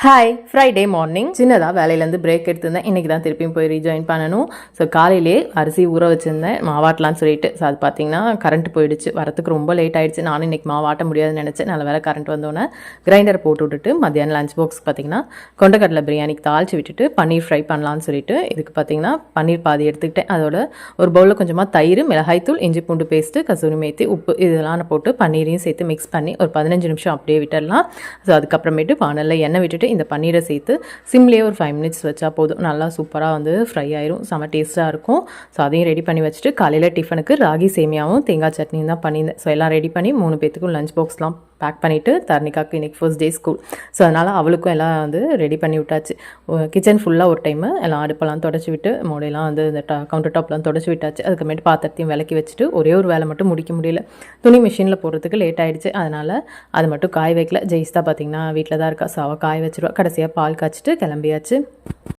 Hi Friday morning சின்னதாக வேலையிலேருந்து break எடுத்திருந்தேன். இன்றைக்கி தான் திருப்பியும் போய் ரீஜாயின் பண்ணணும். ஸோ காலையிலே அரிசி ஊற வச்சுருந்தேன் மாவாட்டலான்னு சொல்லிட்டு. ஸோ அது பார்த்திங்கன்னா கரண்ட் போயிடுச்சு, வரத்துக்கு ரொம்ப லேட் ஆகிடுச்சு. நானும் இன்றைக்கி மாவாட்ட முடியாதுன்னு நினச்சேன். நல்ல வேலை கரண்ட் வந்தோன்னே கிரைண்டரை போட்டு விட்டுட்டு மத்தியானம் லஞ்ச் பாக்ஸ் பார்த்திங்கன்னா கொண்டக்கடலை பிரியாணிக்கு தாளித்து விட்டுட்டு பன்னீர் ஃப்ரை பண்ணலான்னு சொல்லிட்டு இதுக்கு பார்த்திங்கன்னா பன்னீர் பாதி எடுத்துக்கிட்டேன். அதோட ஒரு பவுலில் கொஞ்சமாக தயிர், மிளகாய்த்தூள், இஞ்சி பூண்டு பேஸ்ட்டு, கசூரி மேத்தி, உப்பு இதெல்லாம் போட்டு பன்னீரையும் சேர்த்து மிக்ஸ் பண்ணி ஒரு 15 நிமிஷம் அப்படியே விட்டுடலாம். ஸோ அதுக்கப்புறமேட்டு வானலில் எண்ணெய் விட்டுட்டு இந்த பன்னீரை சேர்த்து சிம்லேயே ஒரு 5 மினிட்ஸ் வச்சா போதும். நல்லா சூப்பராக வந்து ஃப்ரை ஆயிரும், செம்ம டேஸ்ட்டாக இருக்கும். ஸோ அதையும் ரெடி பண்ணி வச்சுட்டு காலையில் டிஃபனுக்கு ராகி சேமியாவும் தேங்காய் சட்னியும் தான் பண்ணியிருந்தேன். ஸோ எல்லாம் ரெடி பண்ணி 3 பேத்துக்கும் லஞ்ச் பாக்ஸ்லாம் பேக் பண்ணிவிட்டு தர்ணிகாவுக்கு இன்றைக்கி ஃபர்ஸ்ட் டே ஸ்கூல். ஸோ அதனால் அவளுக்கும் எல்லாம் வந்து ரெடி பண்ணி விட்டாச்சு. கிச்சன் ஃபுல்லாக ஒரு டைமு எல்லாம் அடுப்பெல்லாம் தொடச்சி விட்டு மூடையெல்லாம் வந்து இந்த கவுண்டர் டாப்லாம் தொடச்சி விட்டாச்சு. அதுக்கப்புறமேட்டு பாத்திரத்தையும் விளக்கி வச்சுட்டு ஒரே ஒரு வேலை மட்டும் முடிக்க முடியல. துணி மிஷினில் போடுறதுக்கு லேட் ஆகிடுச்சு. அதனால் அது மட்டும் காய வைக்கல. ஜெயிஸ்தா பார்த்திங்கன்னா வீட்டில் தான் இருக்கா. ஸோ அவள் காய வச்சிருவா. கடைசியாக பால் காய்ச்சிட்டு கிளம்பியாச்சு.